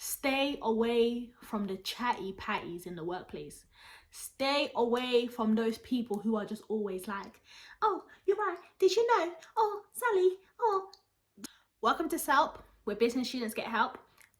Stay away from the chatty patties in the workplace. Stay away from those people who are just always like, oh, you're right, did you know? Oh, Sally, oh. Welcome to SELP, where business students get help.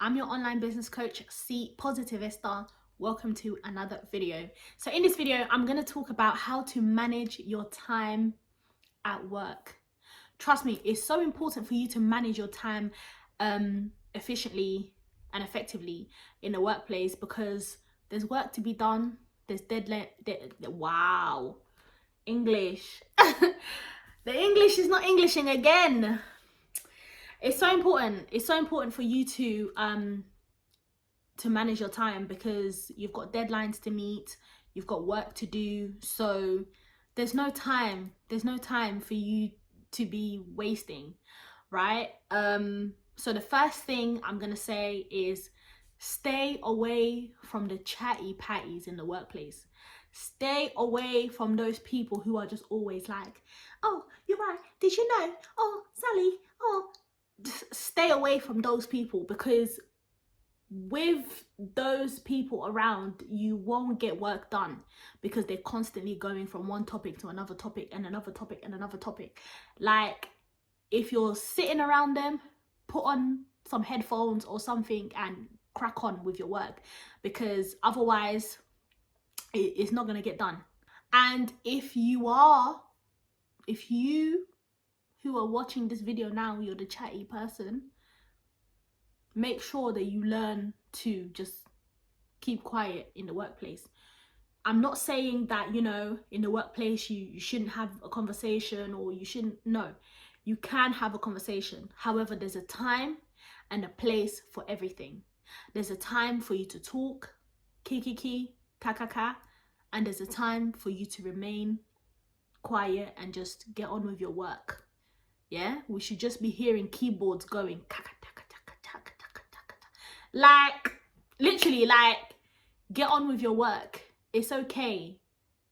I'm your online business coach, C Positivista. Welcome to another video. So in this video, I'm going to talk about how to manage your time at work. Trust me, it's so important for you to manage your time efficiently and effectively in the workplace, because there's work to be done. There's deadline. Wow, English. The English is not Englishing again. It's so important. It's so important for you to manage your time, because you've got deadlines to meet, you've got work to do. So there's no time for you to be wasting, right? So the first thing I'm gonna say is stay away from the chatty patties in the workplace. Stay away from those people who are just always like, oh, you're right, did you know? Oh, Sally, oh. Just stay away from those people, because with those people around, you won't get work done, because they're constantly going from one topic to another topic and another topic and another topic. Like, if you're sitting around them, put on some headphones or something and crack on with your work, because otherwise it's not going to get done. And if you who are watching this video now, you're the chatty person, make sure that you learn to just keep quiet in the workplace. I'm not saying that, you know, in the workplace you shouldn't have a conversation, or you shouldn't. No, you can have a conversation. However, there's a time and a place for everything. There's a time for you to talk, kiki, kakaka, and there's a time for you to remain quiet and just get on with your work. Yeah, we should just be hearing keyboards going like, literally, like, get on with your work. It's okay.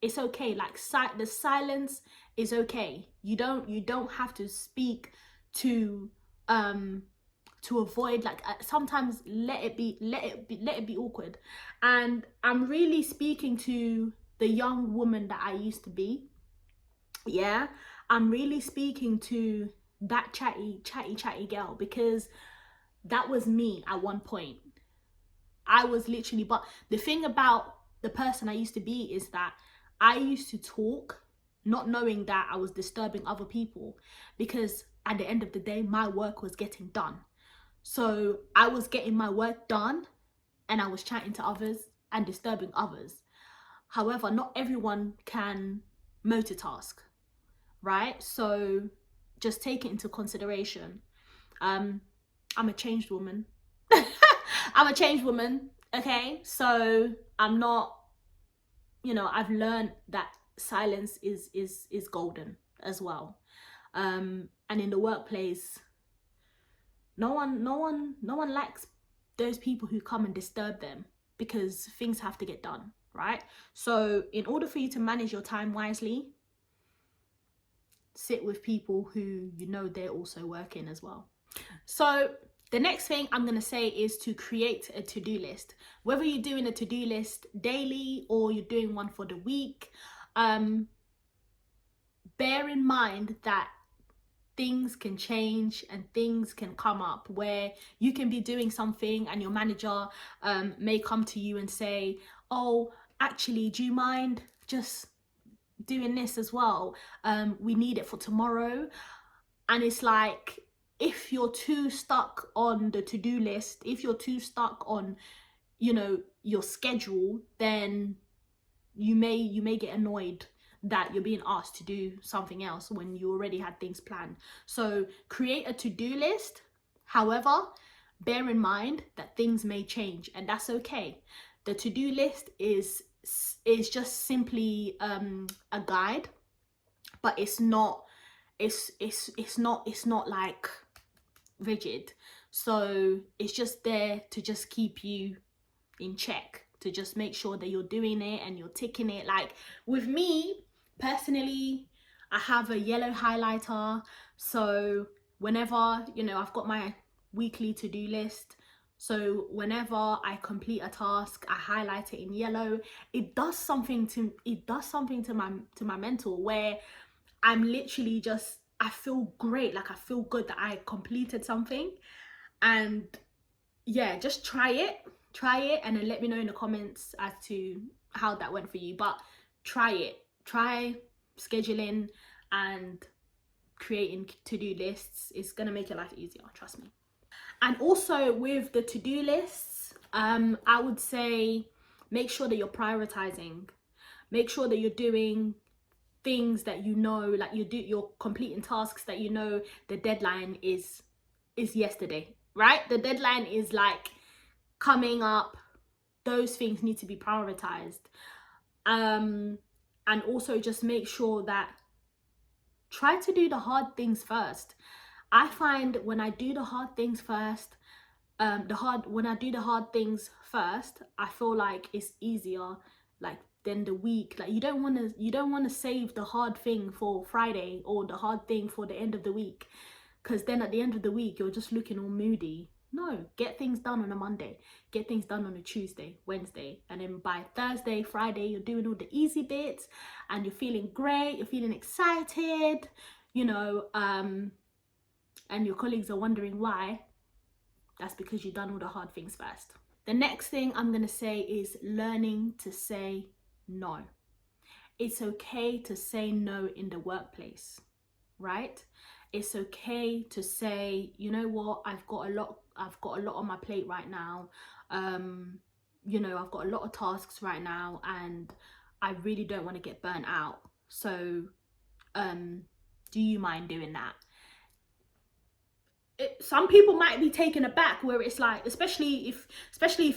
It's okay. Like, the silence is okay. You don't have to speak to avoid, like, sometimes let it be awkward. And I'm really speaking to the young woman that I used to be. Yeah, I'm really speaking to that chatty girl, because that was me at one point. I was literally, but the thing about the person I used to be is that I used to talk not knowing that I was disturbing other people, because at the end of the day, my work was getting done. So I was getting my work done and I was chatting to others and disturbing others. However, not everyone can multitask, right? So just take it into consideration. I'm a changed woman. I'm a changed woman, okay? So I'm not, you know, I've learned that silence is golden as well. And in the workplace, no one likes those people who come and disturb them, because things have to get done, right? So in order for you to manage your time wisely, sit with people who you know they're also working as well. So the next thing I'm going to say is to create a to-do list. Whether you're doing a to-do list daily or you're doing one for the week, bear in mind that things can change and things can come up where you can be doing something and your manager may come to you and say, oh, actually, do you mind just doing this as well? We need it for tomorrow. And it's like, if you're too stuck on the to-do list, if you're too stuck on, you know, your schedule, then you may get annoyed that you're being asked to do something else when you already had things planned. So create a to-do list. However, bear in mind that things may change, and that's okay. The to-do list is just simply a guide, but it's not like rigid. So it's just there to just keep you in check, to just make sure that you're doing it and you're ticking it. Like with me personally, I have a yellow highlighter, so whenever, you know, I've got my weekly to-do list, So whenever I complete a task, I highlight it in yellow. It does something to my mental, where I'm literally just, I feel great, like I feel good that I completed something. And yeah, just try it and then let me know in the comments as to how that went for you. But try scheduling and creating to-do lists. Is going to make your life easier, trust me. And also with the to-do lists, I would say make sure that you're prioritizing. Make sure that you're doing things that you know, like you're completing tasks that you know the deadline is yesterday, right? The deadline is like coming up. Those things need to be prioritized. And also just make sure that try to do the hard things first. I find when I do the hard things first, when I do the hard things first, I feel like it's easier, like then the week. Like you don't want to save the hard thing for Friday or the hard thing for the end of the week, because then at the end of the week you're just looking all moody. No, get things done on a Monday, get things done on a Tuesday, Wednesday, and then by Thursday, Friday, you're doing all the easy bits and you're feeling great, you're feeling excited, and your colleagues are wondering why. That's because you've done all the hard things first. The next thing I'm going to say is learning to say no. It's okay to say no in the workplace, right? It's okay to say, you know what, I've got a lot on my plate right now. I've got a lot of tasks right now and I really don't want to get burnt out. So, do you mind doing that? Some people might be taken aback, where it's like, especially if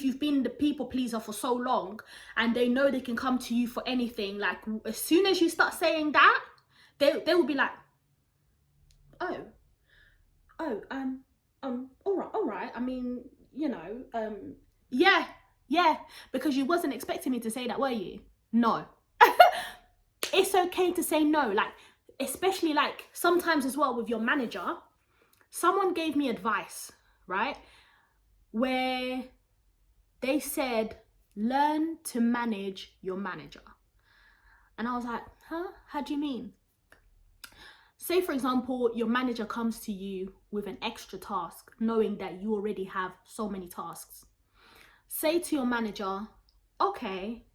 you've been the people pleaser for so long and they know they can come to you for anything. Like as soon as you start saying that, they will be like, oh, all right. I mean, yeah, because you wasn't expecting me to say that, were you? No. It's okay to say no. Like, especially like sometimes as well with your manager. Someone gave me advice, right? Where they said, learn to manage your manager. And I was like, huh? How do you mean? Say, for example, your manager comes to you with an extra task, knowing that you already have so many tasks. Say to your manager, okay,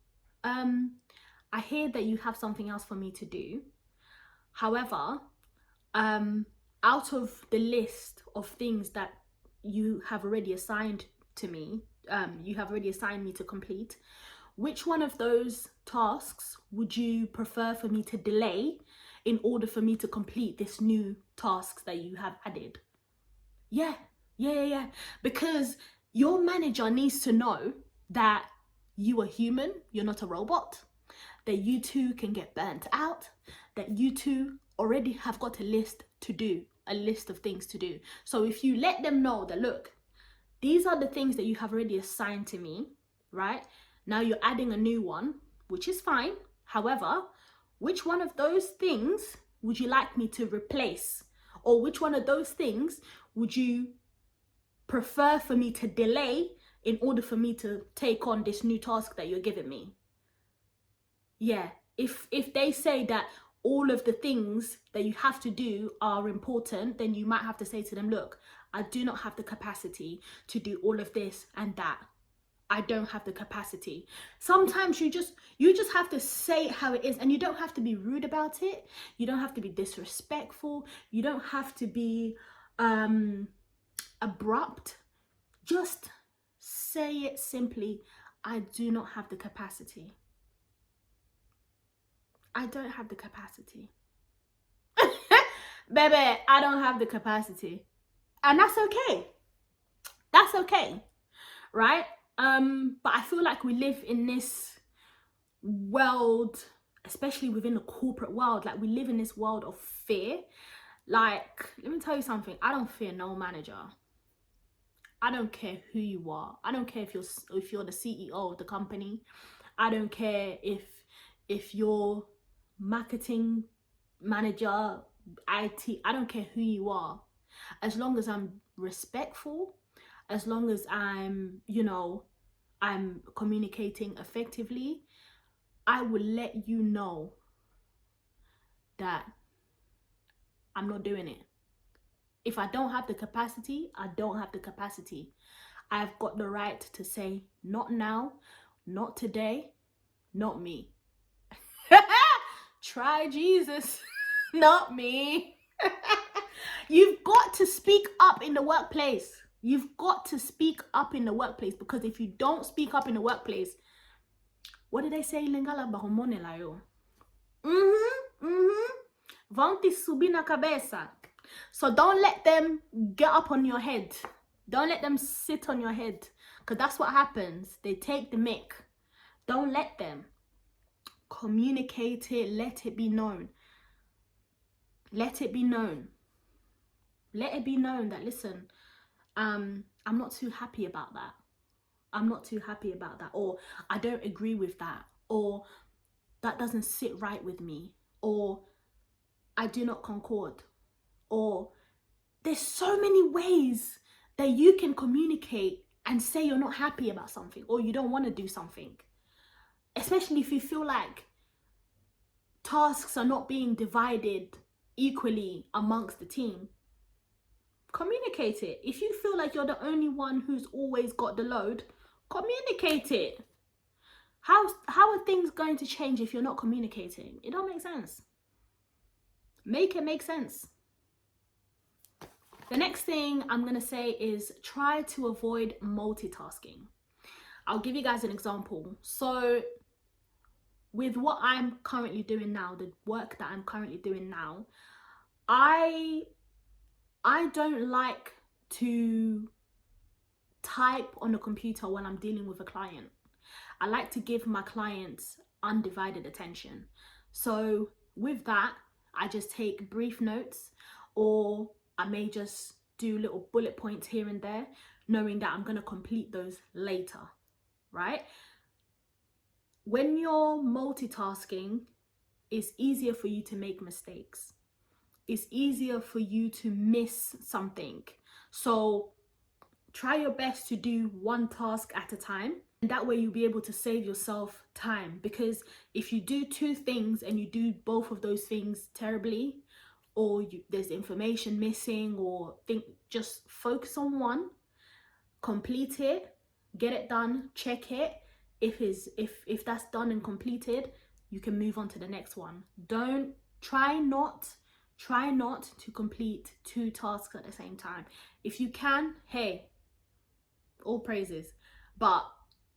I hear that you have something else for me to do. However, out of the list of things that you have already assigned to me, you have already assigned me to complete, which one of those tasks would you prefer for me to delay in order for me to complete this new tasks that you have added? Yeah. Because your manager needs to know that you are human, you're not a robot, that you too can get burnt out, that you too already have got a list of things to do. So if you let them know that, look, these are the things that you have already assigned to me, right? Now you're adding a new one, which is fine. However, which one of those things would you like me to replace? Or which one of those things would you prefer for me to delay in order for me to take on this new task that you're giving me? Yeah, if they say that all of the things that you have to do are important, then you might have to say to them, look, I do not have the capacity to do all of this and that. I don't have the capacity. Sometimes you just have to say it how it is, and you don't have to be rude about it. You don't have to be disrespectful. You don't have to be abrupt. Just say it simply. I do not have the capacity. I don't have the capacity. Baby, I don't have the capacity. And that's okay. That's okay. Right? But I feel like we live in this world, especially within the corporate world, like we live in this world of fear. Like, let me tell you something. I don't fear no manager. I don't care who you are. I don't care if you're the CEO of the company. I don't care if you're marketing manager, IT. I don't care who you are. As long as I'm respectful, as long as I'm communicating effectively, I will let you know that I'm not doing it. If I don't have the capacity, I don't have the capacity. I've got the right to say, not now, not today, not me. Try Jesus, not me. You've got to speak up in the workplace. You've got to speak up in the workplace, because if you don't speak up in the workplace, what did they say? Lingala bahomone layo. Vanti subina cabeza. So don't let them get up on your head. Don't let them sit on your head, because that's what happens. They take the mick. Don't let them. Communicate it. Let it be known. Let it be known. Let it be known that, listen, I'm not too happy about that. I'm not too happy about that. Or I don't agree with that. Or that doesn't sit right with me. Or I do not concord. Or there's so many ways that you can communicate and say you're not happy about something, or you don't want to do something. Especially if you feel like tasks are not being divided equally amongst the team. Communicate it. If you feel like you're the only one who's always got the load, communicate it. How are things going to change if you're not communicating? It don't make sense. Make it make sense. The next thing I'm going to say is try to avoid multitasking. I'll give you guys an example. So with what I'm currently doing now, the work that I'm currently doing now, I don't like to type on a computer when I'm dealing with a client. I like to give my clients undivided attention. So with that, I just take brief notes, or I may just do little bullet points here and there, knowing that I'm going to complete those later, right? When you're multitasking, it's easier for you to make mistakes. It's easier for you to miss something. So try your best to do one task at a time. And that way you'll be able to save yourself time. Because if you do two things and you do both of those things terribly, or there's information missing, or just focus on one, complete it, get it done, check it. If that's done and completed, you can move on to the next one. Try not to complete two tasks at the same time. If you can, hey, all praises. But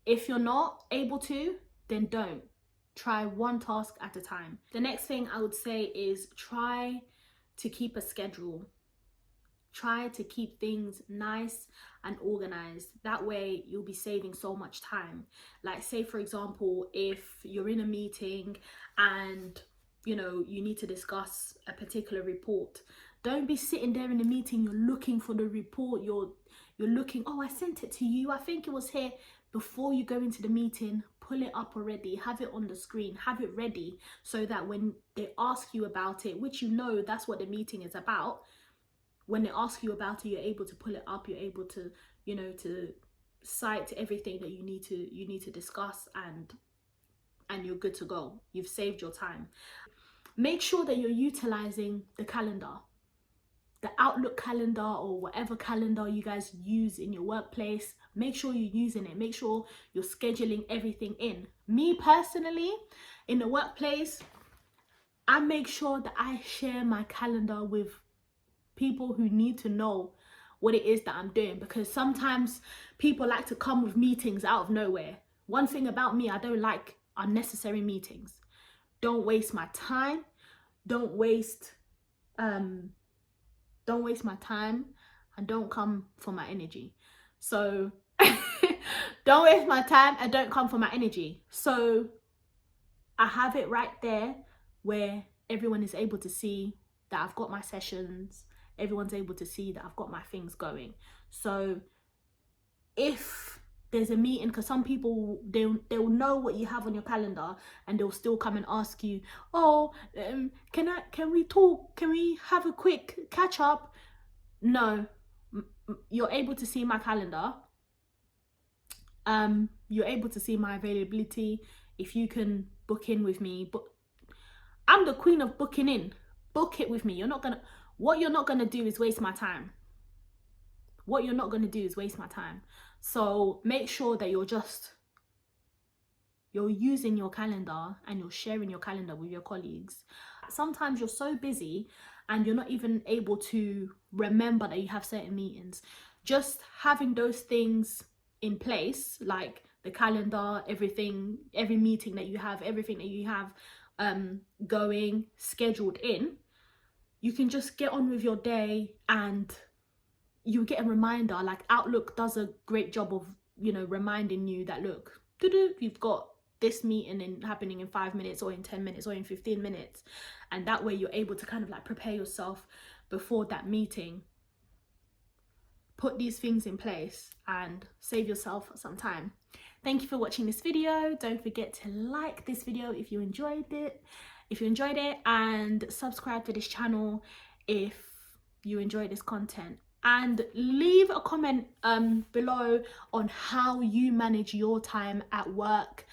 if you're not able to, then don't. Try one task at a time. The next thing I would say is try to keep a schedule. Try to keep things nice and organized. That way you'll be saving so much time. Like, say for example, if you're in a meeting and you need to discuss a particular report, don't be sitting there in the meeting, you're looking for the report, you're looking, oh, I sent it to you, I think it was here. Before you go into the meeting, pull it up already, have it on the screen, have it ready, so that when they ask you about it, which that's what the meeting is about, when they ask you about it, you're able to pull it up, you're able to to cite everything that you need to discuss, and you're good to go. You've saved your time. Make sure that you're utilizing the calendar, the Outlook calendar, or whatever calendar you guys use in your workplace. Make sure you're using it. Make sure you're scheduling everything in. Me personally, in the workplace, I make sure that I share my calendar with people who need to know what it is that I'm doing, because sometimes people like to come with meetings out of nowhere. One thing about me, I don't like unnecessary meetings. Don't waste my time. Don't waste my time, and don't come for my energy. So don't waste my time and don't come for my energy. So I have it right there where everyone is able to see that I've got my sessions. Everyone's able to see that I've got my things going. So if there's a meeting, because some people, they'll know what you have on your calendar, and they'll still come and ask you, oh, can we talk? Can we have a quick catch up? No, you're able to see my calendar. You're able to see my availability. If you can book in with me, but I'm the queen of booking in. Book it with me. What you're not gonna do is waste my time. What you're not gonna do is waste my time. So make sure that you're using your calendar and you're sharing your calendar with your colleagues. Sometimes you're so busy and you're not even able to remember that you have certain meetings. Just having those things in place, like the calendar, everything, every meeting that you have, everything that you have going scheduled in, you can just get on with your day and you get a reminder. Like Outlook does a great job of, reminding you that, look, you've got this meeting happening in 5 minutes or in 10 minutes or in 15 minutes. And that way you're able to kind of like prepare yourself before that meeting. Put these things in place and save yourself some time. Thank you for watching this video. Don't forget to like this video if you enjoyed it. And subscribe to this channel if you enjoy this content. And leave a comment below on how you manage your time at work.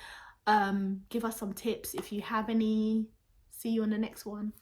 Give us some tips if you have any. See you on the next one.